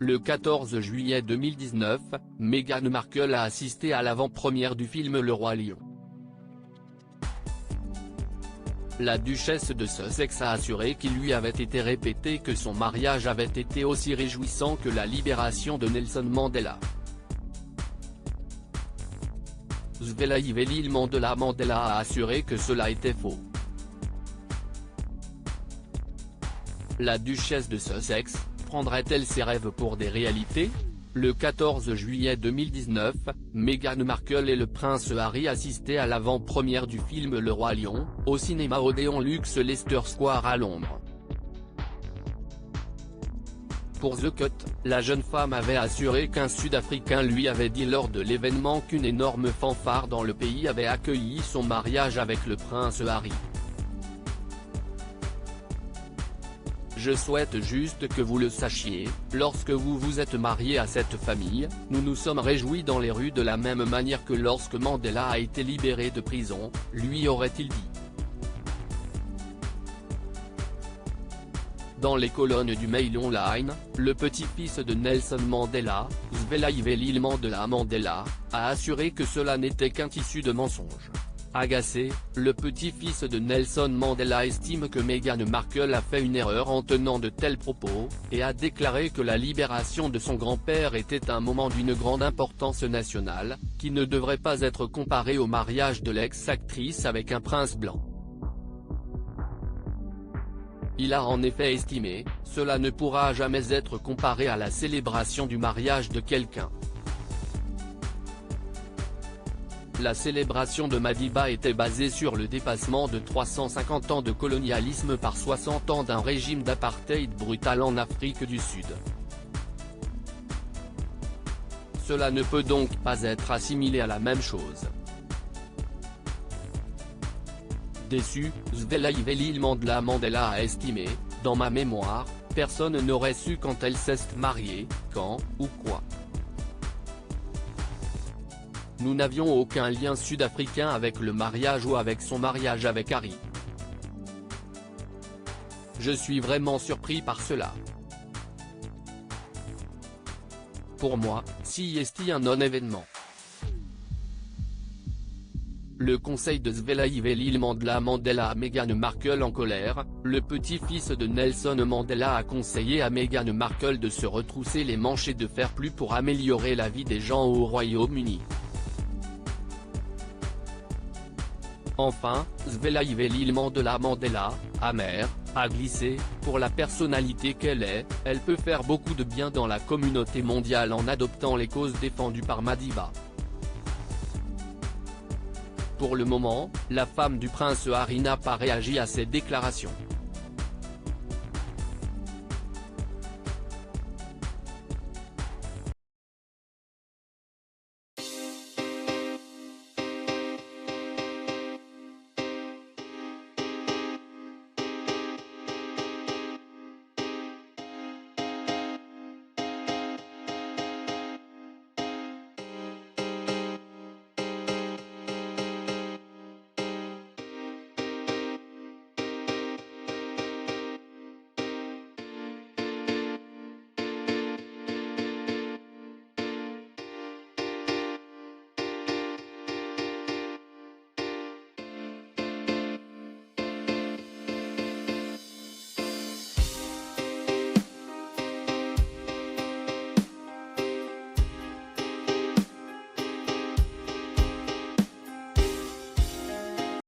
Le 14 juillet 2019, Meghan Markle a assisté à l'avant-première du film Le Roi Lion. La duchesse de Sussex a assuré qu'il lui avait été répété que son mariage avait été aussi réjouissant que la libération de Mandela. Zwelivelile Mandela a assuré que cela était faux. La duchesse de Sussex prendrait-elle ses rêves pour des réalités? Le 14 juillet 2019, Meghan Markle et le prince Harry assistaient à l'avant-première du film Le Roi Lion, au cinéma Odéon Luxe Leicester Square à Londres. Pour The Cut, la jeune femme avait assuré qu'un Sud-Africain lui avait dit lors de l'événement qu'une énorme fanfare dans le pays avait accueilli son mariage avec le prince Harry. Je souhaite juste que vous le sachiez, lorsque vous vous êtes marié à cette famille, nous nous sommes réjouis dans les rues de la même manière que lorsque Mandela a été libéré de prison, lui aurait-il dit. Dans les colonnes du Mail Online, le petit-fils de Nelson Mandela, Zwelivelile Mandela, a assuré que cela n'était qu'un tissu de mensonges. Agacé, le petit-fils de Nelson Mandela estime que Meghan Markle a fait une erreur en tenant de tels propos, et a déclaré que la libération de son grand-père était un moment d'une grande importance nationale, qui ne devrait pas être comparé au mariage de l'ex-actrice avec un prince blanc. Il a en effet estimé, cela ne pourra jamais être comparé à la célébration du mariage de quelqu'un. La célébration de Madiba était basée sur le dépassement de 350 ans de colonialisme par 60 ans d'un régime d'apartheid brutal en Afrique du Sud. Cela ne peut donc pas être assimilé à la même chose. Déçu, Zwelivelile Mandela a estimé, dans ma mémoire, personne n'aurait su quand elle s'est mariée, quand, ou quoi. Nous n'avions aucun lien sud-africain avec le mariage ou avec son mariage avec Harry. Je suis vraiment surpris par cela. Pour moi, c'est un non-événement. Le conseil de Zwelivelile Mandela à Meghan Markle en colère, le petit-fils de Nelson Mandela a conseillé à Meghan Markle de se retrousser les manches et de faire plus pour améliorer la vie des gens au Royaume-Uni. Enfin, Zwelivelile Mandela, amère, a glissé, pour la personnalité qu'elle est, elle peut faire beaucoup de bien dans la communauté mondiale en adoptant les causes défendues par Madiba. Pour le moment, la femme du prince Harry n'a pas réagi à ces déclarations.